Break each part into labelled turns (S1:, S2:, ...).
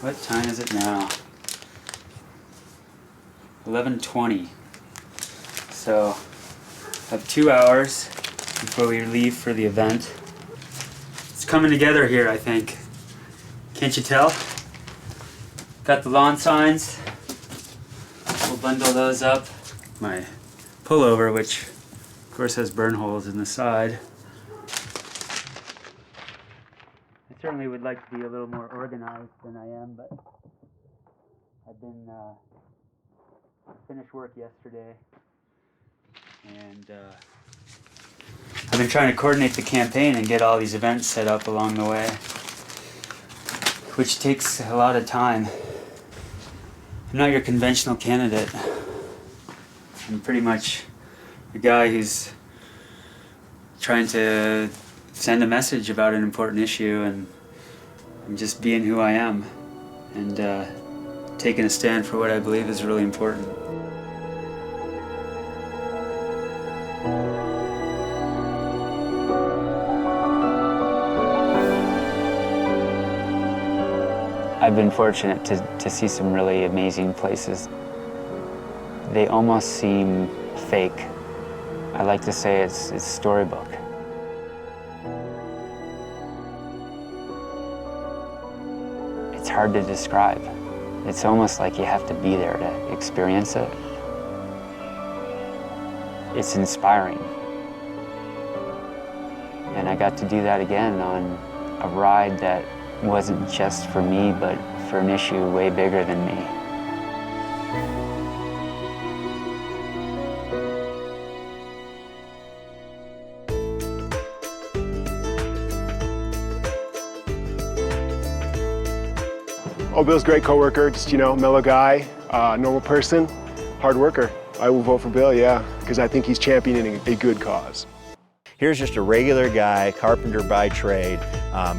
S1: What time is it now? 11:20. So I have 2 hours before we leave for the event. It's coming together here, I think. Can't you tell? Got the lawn signs. We'll bundle those up. My pullover, which of course has burn holes in the side. I certainly would like to be a little more organized than I am, but I've been finished work yesterday, and I've been trying to coordinate the campaign and get all these events set up along the way, which takes a lot of time. I'm not your conventional candidate. I'm pretty much a guy who's trying to send a message about an important issue, and I'm just being who I am and taking a stand for what I believe is really important. I've been fortunate to see some really amazing places. They almost seem fake. I like to say it's storybook. It's hard to describe. It's almost like you have to be there to experience it. It's inspiring. And I got to do that again on a ride that wasn't just for me, but for an issue way bigger than me.
S2: Oh, Bill's a great coworker, just, mellow guy, normal person, hard worker. I will vote for Bill, yeah, because I think he's championing a good cause.
S3: Here's just a regular guy, carpenter by trade,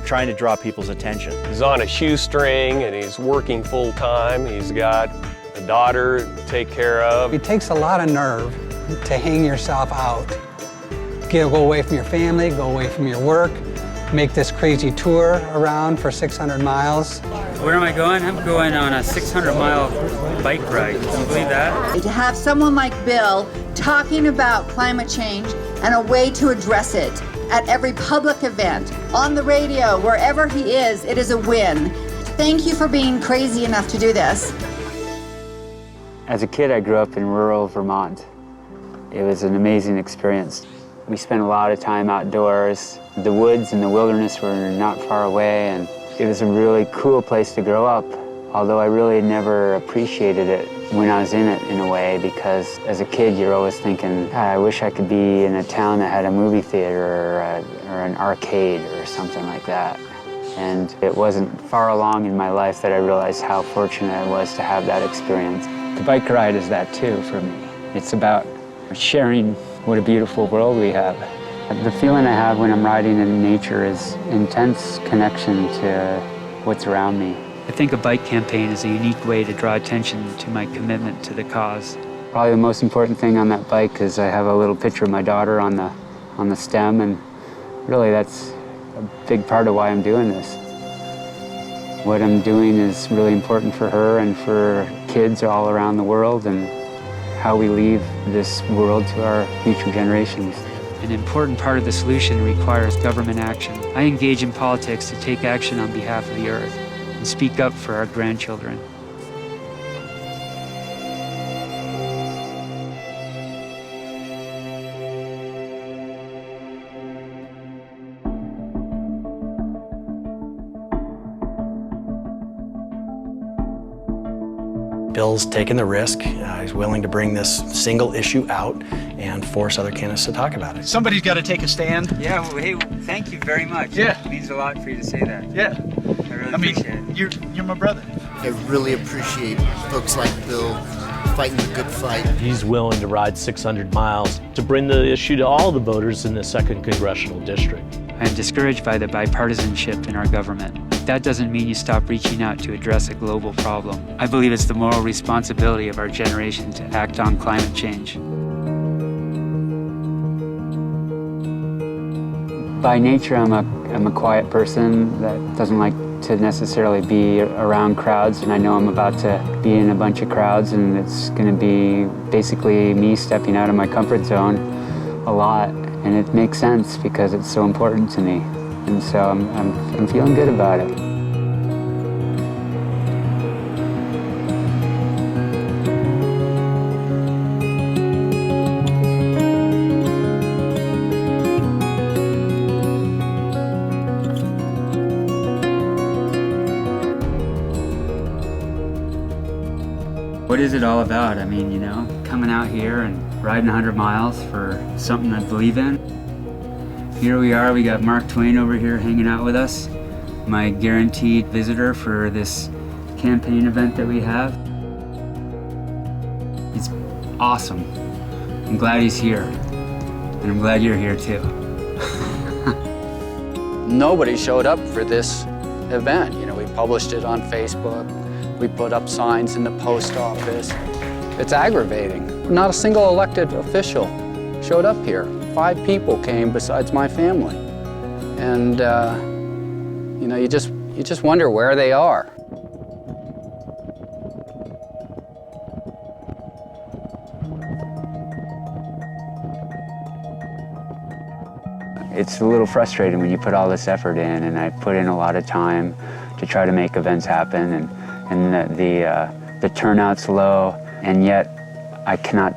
S3: trying to draw people's attention.
S4: He's on a shoestring and he's working full time. He's got a daughter to take care of.
S5: It takes a lot of nerve to hang yourself out. Go away from your family, go away from your work, make this crazy tour around for 600 miles.
S1: Where am I going? I'm going on a 600-mile bike ride. Can you believe that?
S6: To have someone like Bill talking about climate change and a way to address it at every public event, on the radio, wherever he is, it is a win. Thank you for being crazy enough to do this.
S1: As a kid, I grew up in rural Vermont. It was an amazing experience. We spent a lot of time outdoors. The woods and the wilderness were not far away, and it was a really cool place to grow up, although I really never appreciated it when I was in it, in a way, because as a kid you're always thinking, God, I wish I could be in a town that had a movie theater or an arcade or something like that. And it wasn't far along in my life that I realized how fortunate I was to have that experience. The bike ride is that too for me. It's about sharing what a beautiful world we have. The feeling I have when I'm riding in nature is intense connection to what's around me. I think a bike campaign is a unique way to draw attention to my commitment to the cause. Probably the most important thing on that bike is I have a little picture of my daughter on the stem, and really that's a big part of why I'm doing this. What I'm doing is really important for her and for kids all around the world, and how we leave this world to our future generations. An important part of the solution requires government action. I engage in politics to take action on behalf of the Earth and speak up for our grandchildren.
S7: Bill's taken the risk. He's willing to bring this single issue out and force other candidates to talk about it.
S8: Somebody's got to take a stand.
S1: Yeah, well, hey, thank you very much.
S8: Yeah.
S1: It means a lot for you to say that.
S8: Yeah.
S1: I really appreciate it.
S8: You're my brother.
S9: I really appreciate folks like Bill fighting the good fight.
S10: He's willing to ride 600 miles to bring the issue to all the voters in the 2nd Congressional District.
S1: I am discouraged by the bipartisanship in our government. That doesn't mean you stop reaching out to address a global problem. I believe it's the moral responsibility of our generation to act on climate change. By nature, I'm a quiet person that doesn't like to necessarily be around crowds, and I know I'm about to be in a bunch of crowds, and it's going to be basically me stepping out of my comfort zone a lot, and it makes sense because it's so important to me, and so I'm feeling good about it. What is it all about? I mean, you know, coming out here and riding 100 miles for something I believe in. Here we are, we got Mark Twain over here hanging out with us, my guaranteed visitor for this campaign event that we have. It's awesome. I'm glad he's here, and I'm glad you're here too.
S11: Nobody showed up for this event. You know, we published it on Facebook. We put up signs in the post office. It's aggravating. Not a single elected official showed up here. 5 people came besides my family. And, you know, you just wonder where they are.
S1: It's a little frustrating when you put all this effort in, and I put in a lot of time to try to make events happen, and the turnout's low, and yet I cannot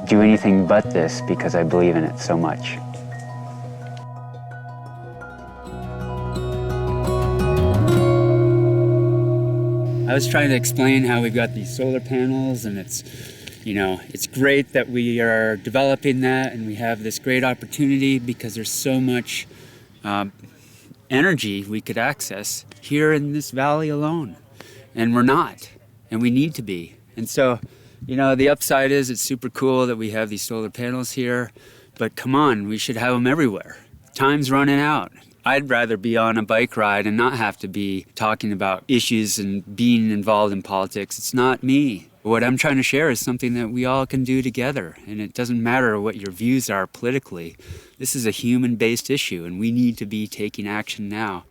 S1: do anything but this because I believe in it so much. I was trying to explain how we've got these solar panels, and it's, you know, it's great that we are developing that, and we have this great opportunity because there's so much energy we could access here in this valley alone. And we're not, and we need to be. And so, you know, the upside is it's super cool that we have these solar panels here, but come on, we should have them everywhere. Time's running out. I'd rather be on a bike ride and not have to be talking about issues and being involved in politics. It's not me. What I'm trying to share is something that we all can do together, and it doesn't matter what your views are politically. This is a human-based issue, and we need to be taking action now.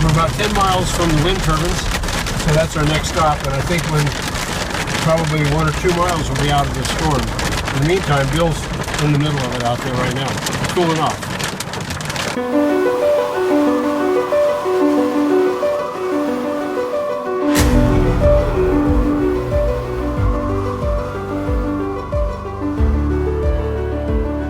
S12: We're about 10 miles from the wind turbines, so that's our next stop, and I think when probably 1 or 2 miles we'll be out of this storm. In the meantime, Bill's in the middle of it out there right now. It's cooling off.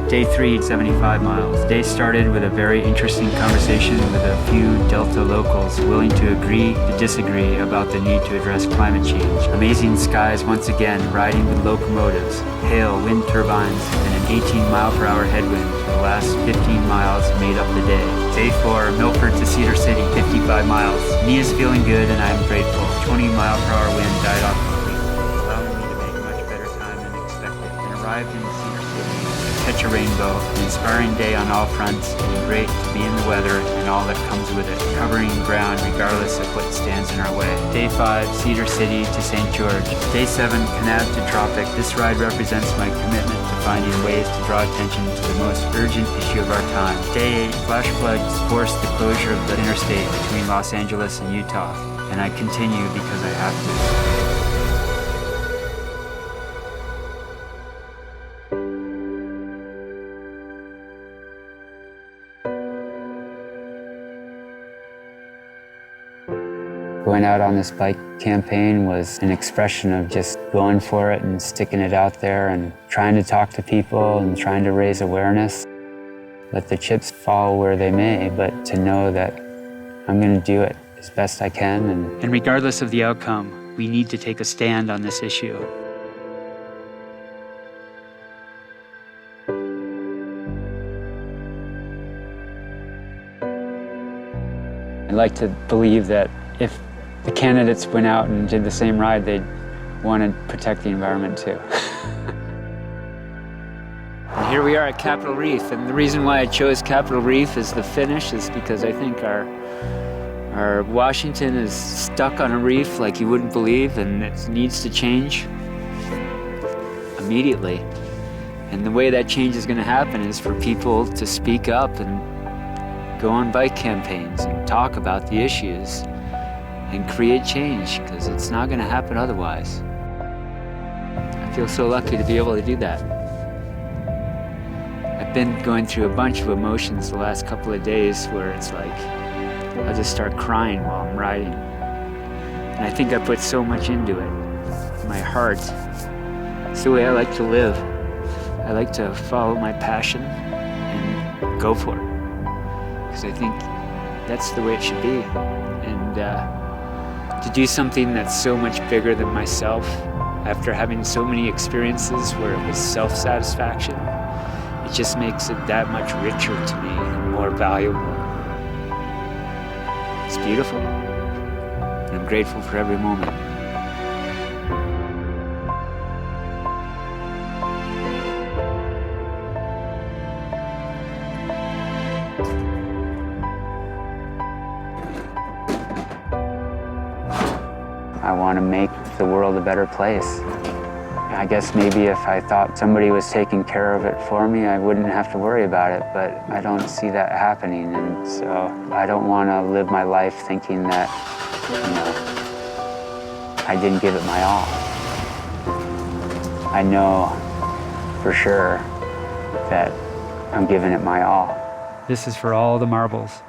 S1: Day 3, 75 miles. Day started with a very interesting conversation with a few Delta locals willing to agree to disagree about the need to address climate change. Amazing skies once again, riding with locomotives, hail, wind turbines, and an 18-mile-per-hour headwind for the last 15 miles made up the day. Day 4, Milford to Cedar City, 55 miles. Knee is feeling good and I am grateful. 20-mile-per-hour wind died off completely, allowing me to make a much better time than expected, and arrived in Cedar City. Catch a rainbow, an inspiring day on all fronts, and great to be in the weather and all that comes with it, covering ground regardless of what stands in our way. Day 5, Cedar City to St. George. Day 7, Kanab to Tropic. This ride represents my commitment to finding ways to draw attention to the most urgent issue of our time. Day 8, flash floods forced the closure of the interstate between Los Angeles and Utah, and I continue because I have to. Going out on this bike campaign was an expression of just going for it and sticking it out there and trying to talk to people and trying to raise awareness. Let the chips fall where they may, but to know that I'm going to do it as best I can. And regardless of the outcome, we need to take a stand on this issue. I'd like to believe that if the candidates went out and did the same ride, they'd want to protect the environment too. And here we are at Capitol Reef, and the reason why I chose Capitol Reef as the finish is because I think our Washington is stuck on a reef like you wouldn't believe, and it needs to change. immediately. And the way that change is going to happen is for people to speak up and go on bike campaigns and talk about the issues and create change, because it's not going to happen otherwise. I feel so lucky to be able to do that. I've been going through a bunch of emotions the last couple of days where it's like I'll just start crying while I'm riding. And I think I put so much into it. My heart. It's the way I like to live. I like to follow my passion and go for it. Because I think that's the way it should be. And to do something that's so much bigger than myself, after having so many experiences where it was self-satisfaction, it just makes it that much richer to me and more valuable. It's beautiful. And I'm grateful for every moment. I want to make the world a better place. I guess maybe if I thought somebody was taking care of it for me, I wouldn't have to worry about it, but I don't see that happening, and so I don't want to live my life thinking that, I didn't give it my all. I know for sure that I'm giving it my all. This is for all the marbles.